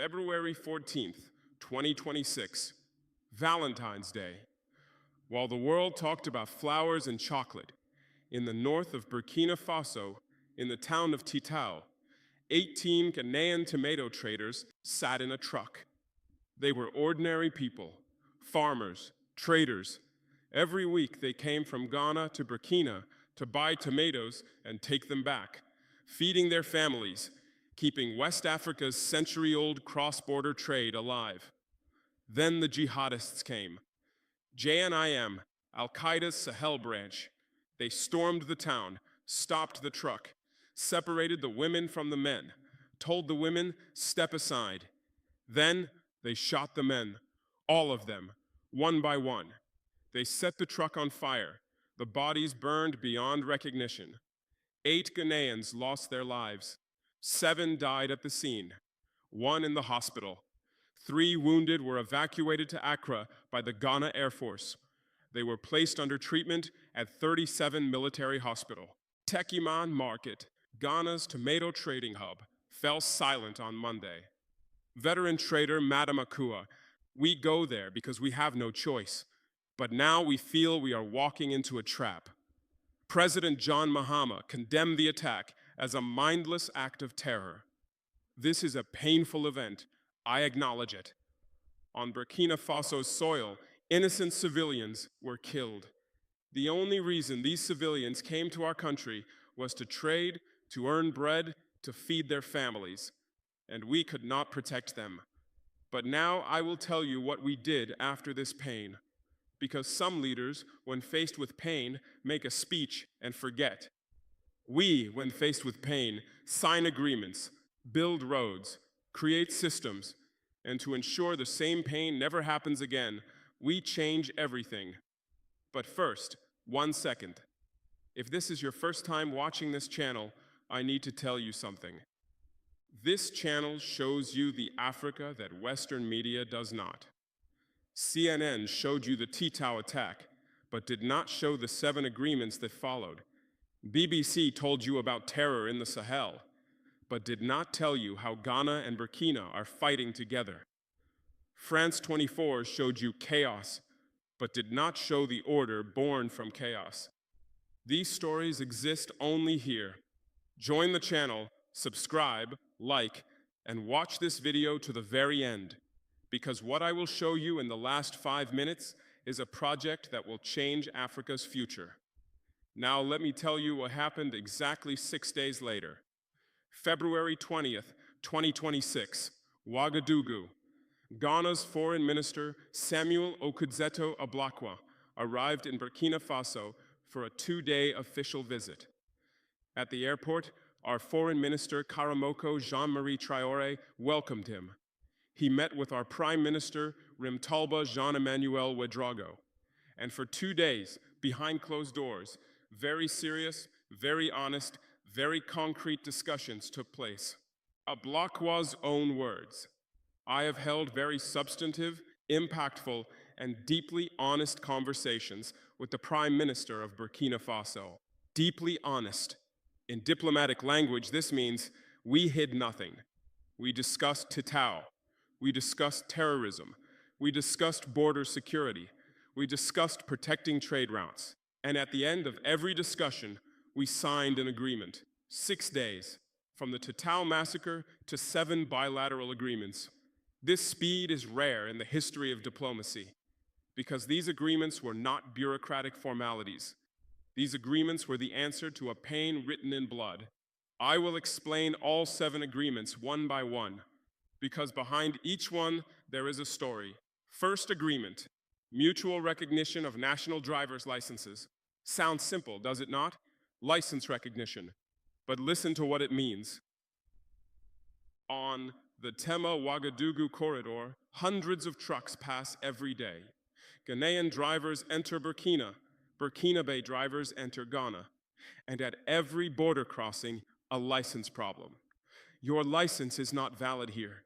February 14th, 2026, Valentine's Day. While the world talked about flowers and chocolate, in the north of Burkina Faso, in the town of Titao, 18 Ghanaian tomato traders sat in a truck. They were ordinary people, farmers, traders. Every week they came from Ghana to Burkina to buy tomatoes and take them back, feeding their families, keeping West Africa's century-old cross-border trade alive. Then the jihadists came. JNIM, Al-Qaeda's Sahel branch. They stormed the town, stopped the truck, separated the women from the men, told the women, "Step aside." Then they shot the men, all of them, one by one. They set the truck on fire. The bodies burned beyond recognition. 8 Ghanaians lost their lives. 7 died at the scene, 1 in the hospital. 3 wounded were evacuated to Accra by the Ghana Air Force. They were placed under treatment at 37 Military Hospital. Techiman Market, Ghana's tomato trading hub, fell silent on Monday. Veteran trader Madam Akua, we go there because we have no choice, but now we feel we are walking into a trap. President John Mahama condemned the attack as a mindless act of terror. This is a painful event. I acknowledge it. On Burkina Faso's soil, innocent civilians were killed. The only reason these civilians came to our country was to trade, to earn bread, to feed their families, and we could not protect them. But now I will tell you what we did after this pain, because some leaders, when faced with pain, make a speech and forget. We, when faced with pain, sign agreements, build roads, create systems, and to ensure the same pain never happens again, we change everything. But first, 1 second. If this is your first time watching this channel, I need to tell you something. This channel shows you the Africa that Western media does not. CNN showed you the Titao attack, but did not show the 7 agreements that followed. BBC told you about terror in the Sahel, but did not tell you how Ghana and Burkina are fighting together. France 24 showed you chaos, but did not show the order born from chaos. These stories exist only here. Join the channel, subscribe, like, and watch this video to the very end, because what I will show you in the last 5 minutes is a project that will change Africa's future. Now let me tell you what happened exactly 6 days later. February 20th, 2026, Ouagadougou. Ghana's Foreign Minister Samuel Okudzeto Ablakwa arrived in Burkina Faso for a 2-day official visit. At the airport, our Foreign Minister Karamoko Jean-Marie Traore welcomed him. He met with our Prime Minister Rimtalba Jean-Emmanuel Ouedraogo. And for 2 days, behind closed doors, very serious, very honest, very concrete discussions took place. Ablakwa's own words: I have held very substantive, impactful, and deeply honest conversations with the Prime Minister of Burkina Faso. Deeply honest. In diplomatic language, this means we hid nothing. We discussed Titao. We discussed terrorism. We discussed border security. We discussed protecting trade routes. And at the end of every discussion, we signed an agreement. 6 days, from the Titao massacre to 7 bilateral agreements. This speed is rare in the history of diplomacy, because these agreements were not bureaucratic formalities. These agreements were the answer to a pain written in blood. I will explain all 7 agreements one by one, because behind each one there is a story. First agreement: mutual recognition of national driver's licenses. Sounds simple, does it not? License recognition. But listen to what it means. On the Tema-Ouagadougou corridor, hundreds of trucks pass every day. Ghanaian drivers enter Burkina. Burkina Bay drivers enter Ghana. And at every border crossing, a license problem. Your license is not valid here.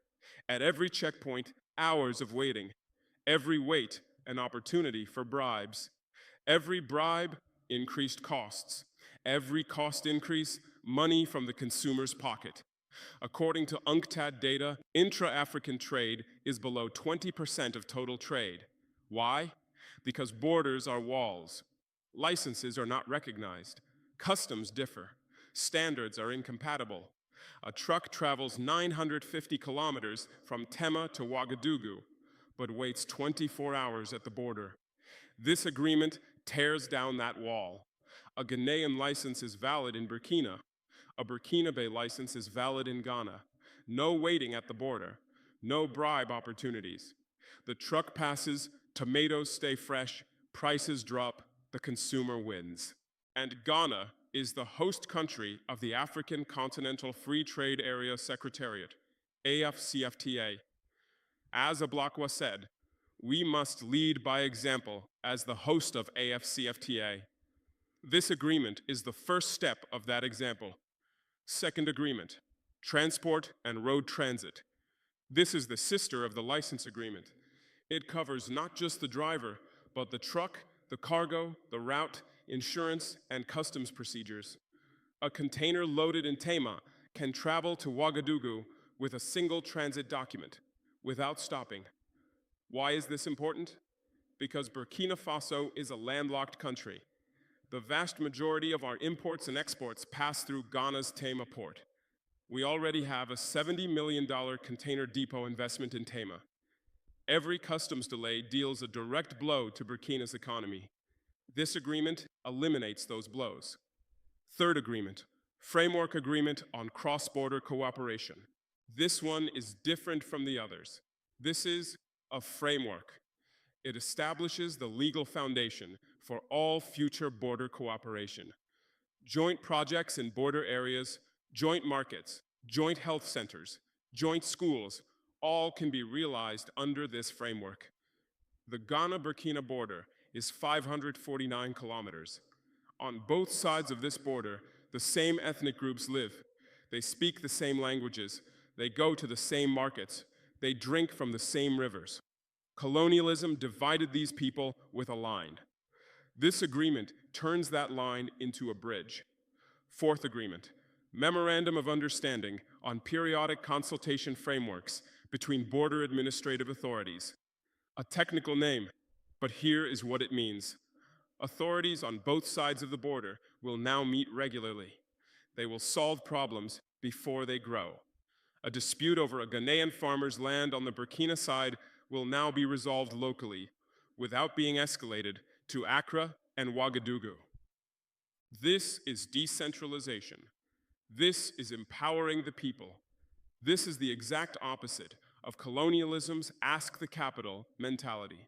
At every checkpoint, hours of waiting. Every wait, an opportunity for bribes. Every bribe, increased costs. Every cost increase, money from the consumer's pocket. According to UNCTAD data, intra-African trade is below 20% of total trade. Why? Because borders are walls. Licenses are not recognized. Customs differ. Standards are incompatible. A truck travels 950 kilometers from Tema to Ouagadougou, but waits 24 hours at the border. This agreement tears down that wall. A Ghanaian license is valid in Burkina. A Burkinabe license is valid in Ghana. No waiting at the border. No bribe opportunities. The truck passes, tomatoes stay fresh, prices drop, the consumer wins. And Ghana is the host country of the African Continental Free Trade Area Secretariat, AFCFTA. As Ablakwa said, we must lead by example as the host of AFCFTA. This agreement is the first step of that example. Second agreement, transport and road transit. This is the sister of the license agreement. It covers not just the driver, but the truck, the cargo, the route, insurance, and customs procedures. A container loaded in Tema can travel to Ouagadougou with a single transit document, without stopping. Why is this important? Because Burkina Faso is a landlocked country. The vast majority of our imports and exports pass through Ghana's Tema Port. We already have a $70 million container depot investment in Tema. Every customs delay deals a direct blow to Burkina's economy. This agreement eliminates those blows. Third agreement, framework agreement on cross-border cooperation. This one is different from the others. This is a framework. It establishes the legal foundation for all future border cooperation. Joint projects in border areas, joint markets, joint health centers, joint schools, all can be realized under this framework. The Ghana-Burkina border is 549 kilometers. On both sides of this border, the same ethnic groups live. They speak the same languages. They go to the same markets. They drink from the same rivers. Colonialism divided these people with a line. This agreement turns that line into a bridge. Fourth agreement, Memorandum of Understanding on Periodic Consultation Frameworks between border administrative authorities. A technical name, but here is what it means. Authorities on both sides of the border will now meet regularly. They will solve problems before they grow. A dispute over a Ghanaian farmer's land on the Burkina side will now be resolved locally, without being escalated to Accra and Ouagadougou. This is decentralization. This is empowering the people. This is the exact opposite of colonialism's ask the capital mentality.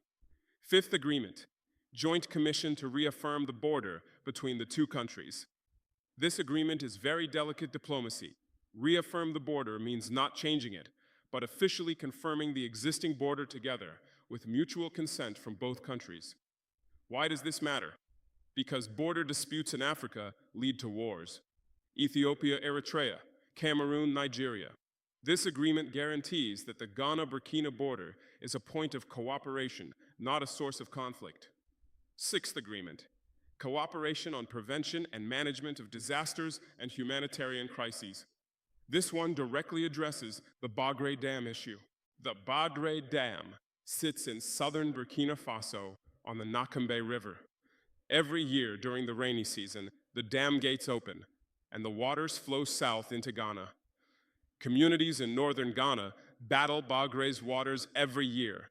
Fifth agreement, Joint Commission to reaffirm the border between the two countries. This agreement is very delicate diplomacy. Reaffirm the border means not changing it, but officially confirming the existing border together with mutual consent from both countries. Why does this matter? Because border disputes in Africa lead to wars. Ethiopia, Eritrea, Cameroon, Nigeria. This agreement guarantees that the Ghana-Burkina border is a point of cooperation, not a source of conflict. Sixth agreement, cooperation on prevention and management of disasters and humanitarian crises. This one directly addresses the Bagré Dam issue. The Bagré Dam sits in southern Burkina Faso on the Nakambe River. Every year during the rainy season, the dam gates open and the waters flow south into Ghana. Communities in northern Ghana battle Bagré's waters every year.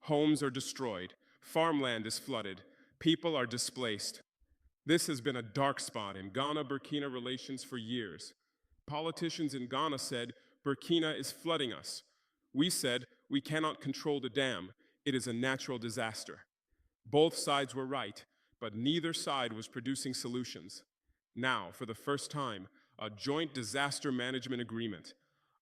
Homes are destroyed, farmland is flooded, people are displaced. This has been a dark spot in Ghana-Burkina relations for years. Politicians in Ghana said, Burkina is flooding us. We said, we cannot control the dam. It is a natural disaster. Both sides were right, but neither side was producing solutions. Now, for the first time, a joint disaster management agreement,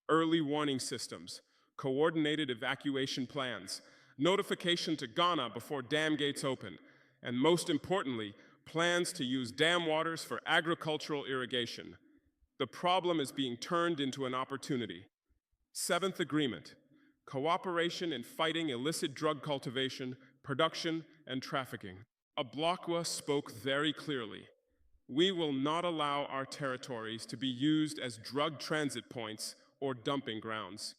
early warning systems, coordinated evacuation plans, notification to Ghana before dam gates open, and most importantly, plans to use dam waters for agricultural irrigation. The problem is being turned into an opportunity. Seventh agreement, cooperation in fighting illicit drug cultivation, production, and trafficking. Ablakwa spoke very clearly. We will not allow our territories to be used as drug transit points or dumping grounds.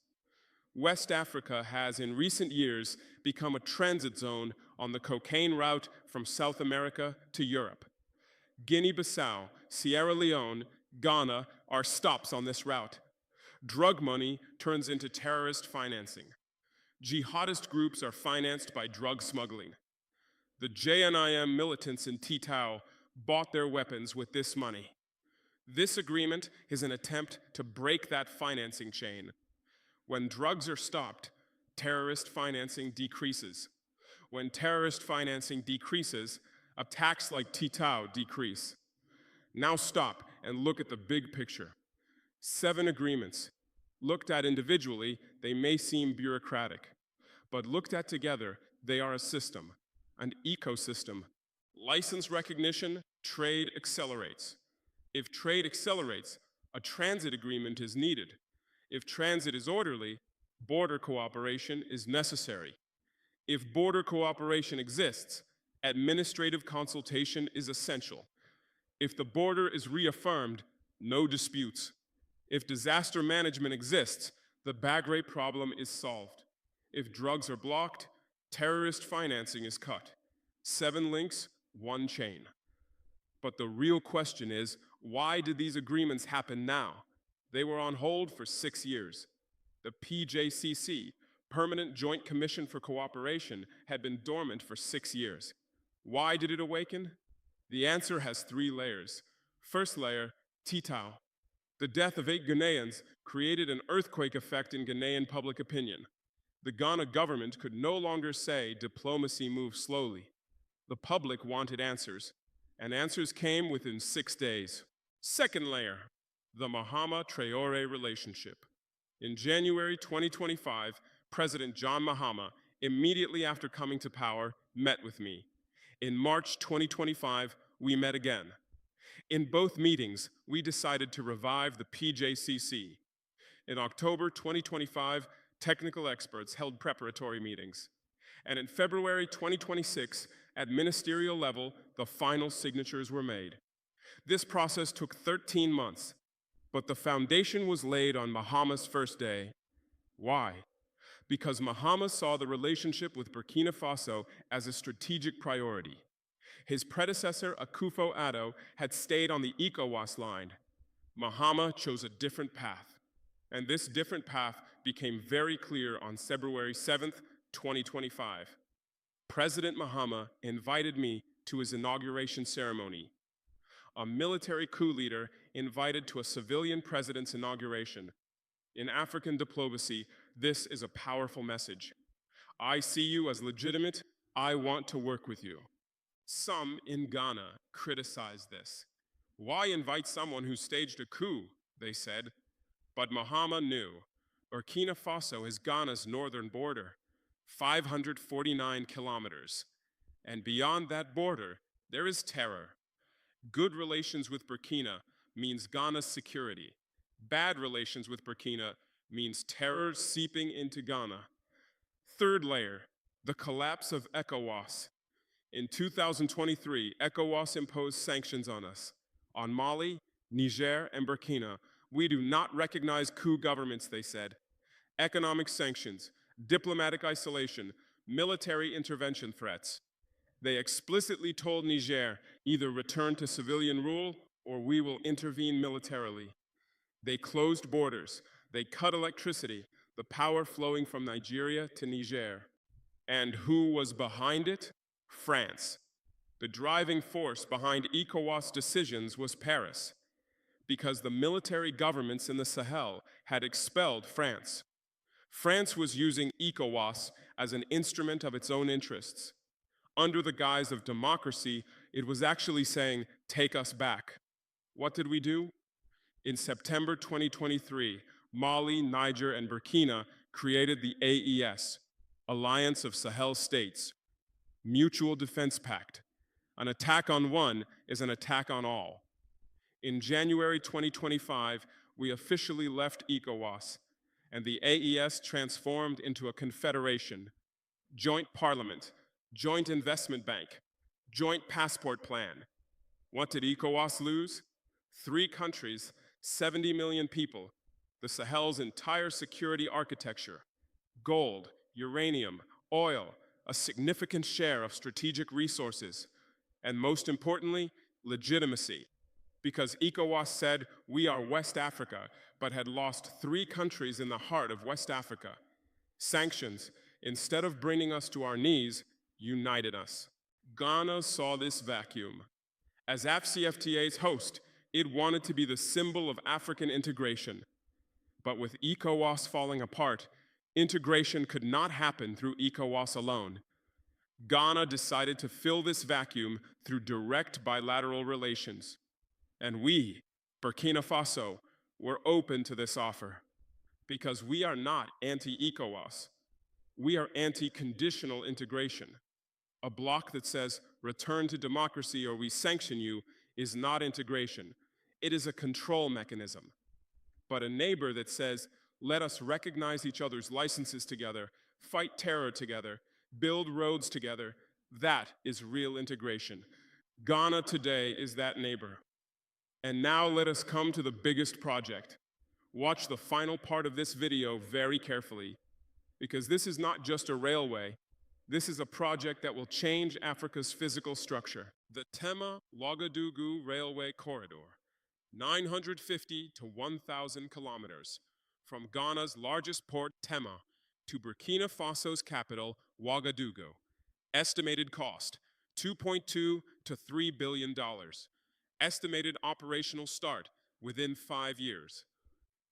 West Africa has in recent years become a transit zone on the cocaine route from South America to Europe. Guinea-Bissau, Sierra Leone, Ghana are stops on this route. Drug money turns into terrorist financing. Jihadist groups are financed by drug smuggling. The JNIM militants in Titao bought their weapons with this money. This agreement is an attempt to break that financing chain. When drugs are stopped, terrorist financing decreases. When terrorist financing decreases, attacks like Titao decrease. Now stop and look at the big picture. 7 agreements. Looked at individually, they may seem bureaucratic, but looked at together, they are a system, an ecosystem. License recognition, trade accelerates. If trade accelerates, a transit agreement is needed. If transit is orderly, border cooperation is necessary. If border cooperation exists, administrative consultation is essential. If the border is reaffirmed, no disputes. If disaster management exists, the Bagré problem is solved. If drugs are blocked, terrorist financing is cut. 7 links, 1 chain. But the real question is, why did these agreements happen now? They were on hold for 6 years. The PJCC, Permanent Joint Commission for Cooperation, had been dormant for 6 years. Why did it awaken? The answer has 3 layers. First layer, Titao. The death of 8 Ghanaians created an earthquake effect in Ghanaian public opinion. The Ghana government could no longer say diplomacy moves slowly. The public wanted answers, and answers came within 6 days. Second layer, the Mahama-Traore relationship. In January 2025, President John Mahama, immediately after coming to power, met with me. In March 2025, we met again. In both meetings, we decided to revive the PJCC. In October 2025, technical experts held preparatory meetings. And in February 2026, at ministerial level, the final signatures were made. This process took 13 months, but the foundation was laid on Mahama's first day. Why? Because Mahama saw the relationship with Burkina Faso as a strategic priority. His predecessor, Akufo-Addo, had stayed on the Ecowas line. Mahama chose a different path, and this different path became very clear on February 7th, 2025. President Mahama invited me to his inauguration ceremony. A military coup leader invited to a civilian president's inauguration. In African diplomacy, this is a powerful message. I see you as legitimate. I want to work with you. Some in Ghana criticized this. Why invite someone who staged a coup, they said. But Mahama knew. Burkina Faso is Ghana's northern border, 549 kilometers. And beyond that border, there is terror. Good relations with Burkina means Ghana's security. Bad relations with Burkina means terror seeping into Ghana. Third layer, the collapse of Ecowas. In 2023, Ecowas imposed sanctions on us. On Mali, Niger, and Burkina, we do not recognize coup governments, they said. Economic sanctions, diplomatic isolation, military intervention threats. They explicitly told Niger, either return to civilian rule or we will intervene militarily. They closed borders. They cut electricity, the power flowing from Nigeria to Niger. And who was behind it? France. The driving force behind Ecowas decisions was Paris, because the military governments in the Sahel had expelled France. France was using Ecowas as an instrument of its own interests. Under the guise of democracy, it was actually saying, take us back. What did we do? In September 2023, Mali, Niger, and Burkina created the AES, Alliance of Sahel States, Mutual Defense Pact. An attack on one is an attack on all. In January 2025, we officially left ECOWAS, and the AES transformed into a confederation, joint parliament, joint investment bank, joint passport plan. What did Ecowas lose? 3 countries, 70 million people, the Sahel's entire security architecture, gold, uranium, oil, a significant share of strategic resources, and most importantly, legitimacy. Because ECOWAS said we are West Africa, but had lost 3 countries in the heart of West Africa. Sanctions, instead of bringing us to our knees, united us. Ghana saw this vacuum. As AFCFTA's host, it wanted to be the symbol of African integration. But with ECOWAS falling apart, integration could not happen through ECOWAS alone. Ghana decided to fill this vacuum through direct bilateral relations. And we, Burkina Faso, were open to this offer. Because we are not anti-ECOWAS. We are anti-conditional integration. A bloc that says, return to democracy or we sanction you, is not integration. It is a control mechanism. But a neighbor that says, let us recognize each other's licenses together, fight terror together, build roads together, that is real integration. Ghana today is that neighbor. And now let us come to the biggest project. Watch the final part of this video very carefully, because this is not just a railway. This is a project that will change Africa's physical structure. The Tema-Ouagadougou Railway Corridor, 950 to 1,000 kilometers, from Ghana's largest port, Tema, to Burkina Faso's capital, Ouagadougou. Estimated cost, $2.2 to $3 billion. Estimated operational start within 5 years.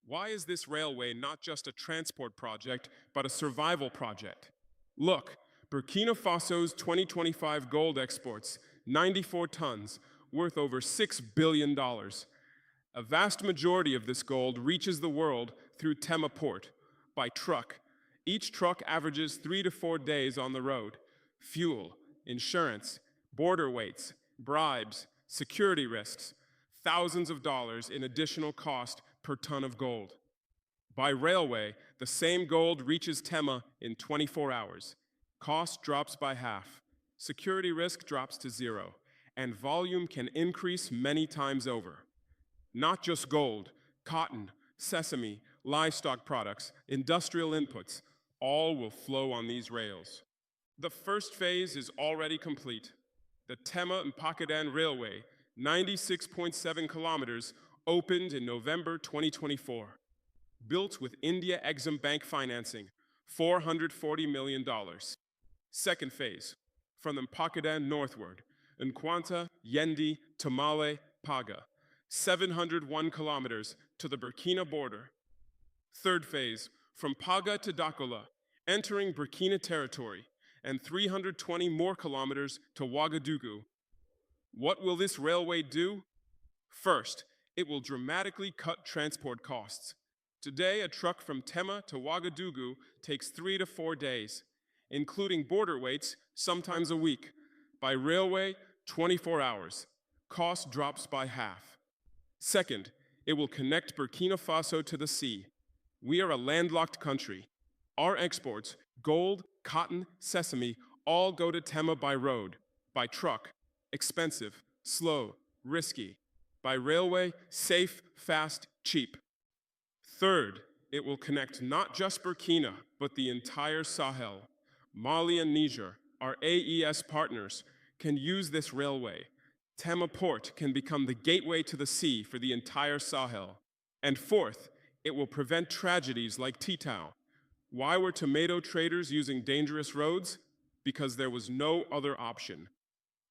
Why is this railway not just a transport project, but a survival project? Look, Burkina Faso's 2025 gold exports, 94 tons, worth over $6 billion. A vast majority of this gold reaches the world through Tema Port, by truck. Each truck averages 3 to 4 days on the road. Fuel, insurance, border weights, bribes, security risks, thousands of dollars in additional cost per ton of gold. By railway, the same gold reaches Tema in 24 hours. Cost drops by half, security risk drops to 0, and volume can increase many times over. Not just gold, cotton, sesame, livestock products, industrial inputs, all will flow on these rails. The first phase is already complete. The Tema-Ouagadougou Railway, 96.7 kilometers, opened in November 2024. Built with India Exim Bank financing, $440 million. Second phase, from the Ouagadougou northward, Nkwanta, Yendi, Tamale, Paga, 701 kilometers to the Burkina border. Third phase, from Paga to Dakola, entering Burkina territory, and 320 more kilometers to Ouagadougou. What will this railway do? First, it will dramatically cut transport costs. Today, a truck from Tema to Ouagadougou takes 3 to 4 days, including border waits, sometimes a week. By railway, 24 hours. Cost drops by half. Second, it will connect Burkina Faso to the sea. We are a landlocked country. Our exports, gold, cotton, sesame, all go to Tema by road, by truck, expensive, slow, risky. By railway, safe, fast, cheap. Third, it will connect not just Burkina, but the entire Sahel. Mali and Niger, our AES partners, can use this railway. Tema Port can become the gateway to the sea for the entire Sahel. And fourth, it will prevent tragedies like Titao. Why were tomato traders using dangerous roads? Because there was no other option.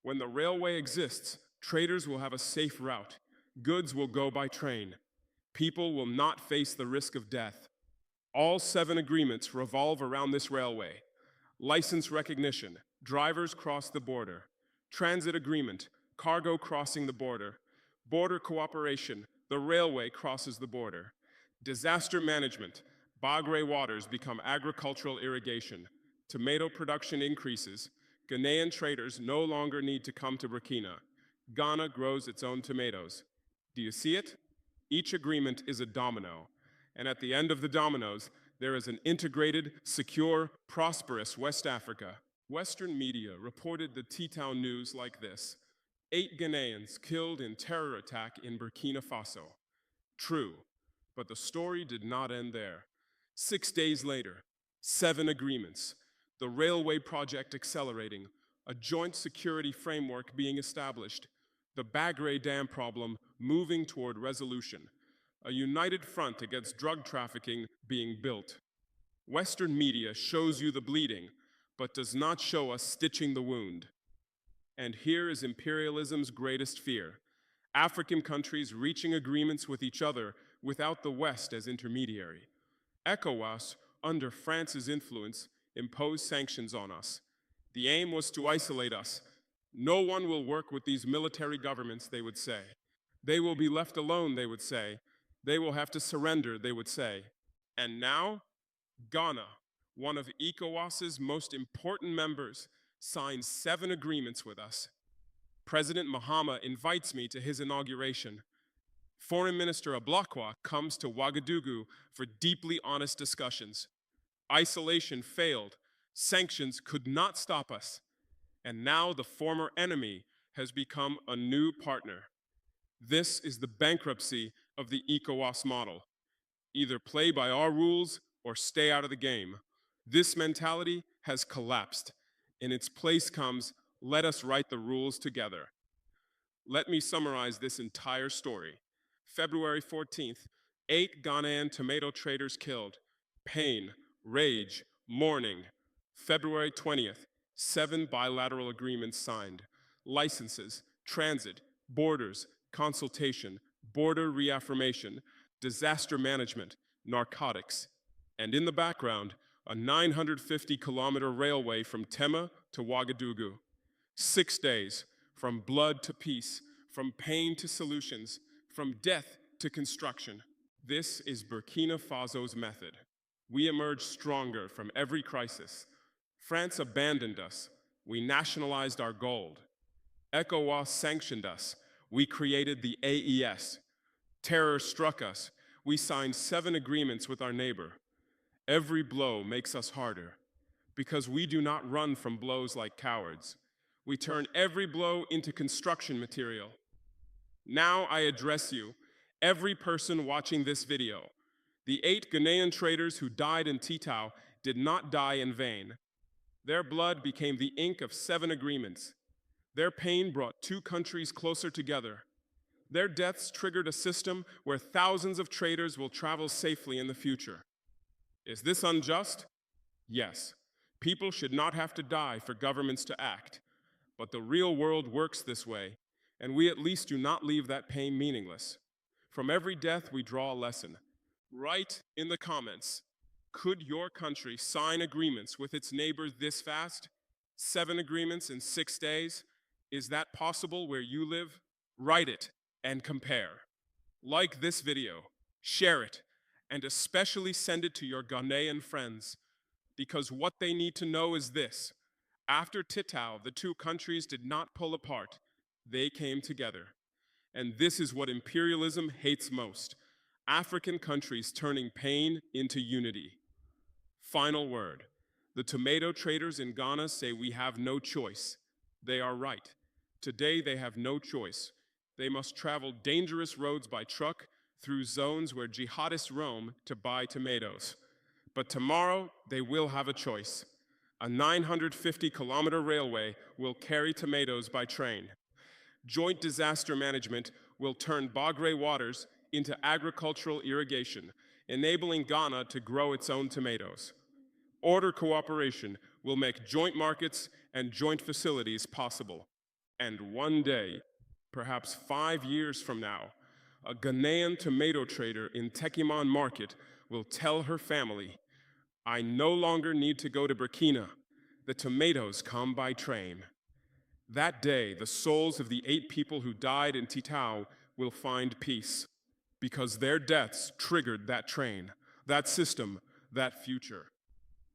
When the railway exists, traders will have a safe route. Goods will go by train. People will not face the risk of death. All 7 agreements revolve around this railway. License recognition, drivers cross the border. Transit agreement, cargo crossing the border. Border cooperation, the railway crosses the border. Disaster management, Bagré waters become agricultural irrigation. Tomato production increases. Ghanaian traders no longer need to come to Burkina. Ghana grows its own tomatoes. Do you see it? Each agreement is a domino, and at the end of the dominoes, there is an integrated, secure, prosperous West Africa. Western media reported the Titao news like this. 8 Ghanaians killed in terror attack in Burkina Faso. True, but the story did not end there. 6 days later, 7 agreements, the railway project accelerating, a joint security framework being established, the Bagré Dam problem moving toward resolution, a united front against drug trafficking being built. Western media shows you the bleeding, but does not show us stitching the wound. And here is imperialism's greatest fear: African countries reaching agreements with each other without the West as intermediary. Ecowas, under France's influence, imposed sanctions on us. The aim was to isolate us. No one will work with these military governments, they would say. They will be left alone, they would say. They will have to surrender, they would say. And now, Ghana, one of ECOWAS's most important members, signs 7 agreements with us. President Mahama invites me to his inauguration. Foreign Minister Ablakwa comes to Ouagadougou for deeply honest discussions. Isolation failed. Sanctions could not stop us. And now the former enemy has become a new partner. This is the bankruptcy of the ECOWAS model. Either play by our rules or stay out of the game. This mentality has collapsed. In its place comes, let us write the rules together. Let me summarize this entire story. February 14th, 8 Ghanaian tomato traders killed. Pain, rage, mourning. February 20th, 7 bilateral agreements signed. Licenses, transit, borders, consultation, border reaffirmation, disaster management, narcotics. And in the background, a 950-kilometer railway from Tema to Ouagadougou. 6 days, from blood to peace, from pain to solutions, from death to construction. This is Burkina Faso's method. We emerge stronger from every crisis. France abandoned us. We nationalized our gold. ECOWAS sanctioned us. We created the AES. Terror struck us. We signed 7 agreements with our neighbor. Every blow makes us harder, because we do not run from blows like cowards. We turn every blow into construction material. Now I address you, every person watching this video. The 8 Ghanaian traders who died in Titao did not die in vain. Their blood became the ink of 7 agreements. Their pain brought 2 countries closer together. Their deaths triggered a system where thousands of traders will travel safely in the future. Is this unjust? Yes. People should not have to die for governments to act. But the real world works this way, and we at least do not leave that pain meaningless. From every death, we draw a lesson. Write in the comments, could your country sign agreements with its neighbors this fast? 7 agreements in 6 days? Is that possible where you live? Write it and compare. Like this video, share it, and especially send it to your Ghanaian friends, because what they need to know is this: after Titao, the 2 countries did not pull apart, they came together. And this is what imperialism hates most: African countries turning pain into unity. Final word: the tomato traders in Ghana say we have no choice. They are right. Today they have no choice. They must travel dangerous roads by truck through zones where jihadists roam to buy tomatoes. But tomorrow, they will have a choice. A 950-kilometer railway will carry tomatoes by train. Joint disaster management will turn Bagré waters into agricultural irrigation, enabling Ghana to grow its own tomatoes. Order cooperation will make joint markets and joint facilities possible. And one day, perhaps 5 years from now, a Ghanaian tomato trader in Techiman Market will tell her family, I no longer need to go to Burkina. The tomatoes come by train. That day, the souls of the 8 people who died in Titao will find peace, because their deaths triggered that train, that system, that future.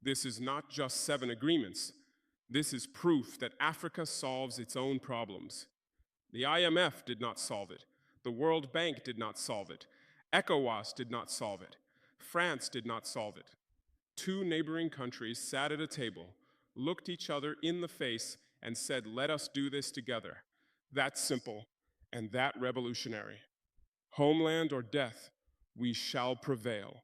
This is not just 7 agreements. This is proof that Africa solves its own problems. The IMF did not solve it. The World Bank did not solve it. ECOWAS did not solve it. France did not solve it. 2 neighboring countries sat at a table, looked each other in the face, and said, let us do this together. That simple and that revolutionary. Homeland or death, we shall prevail.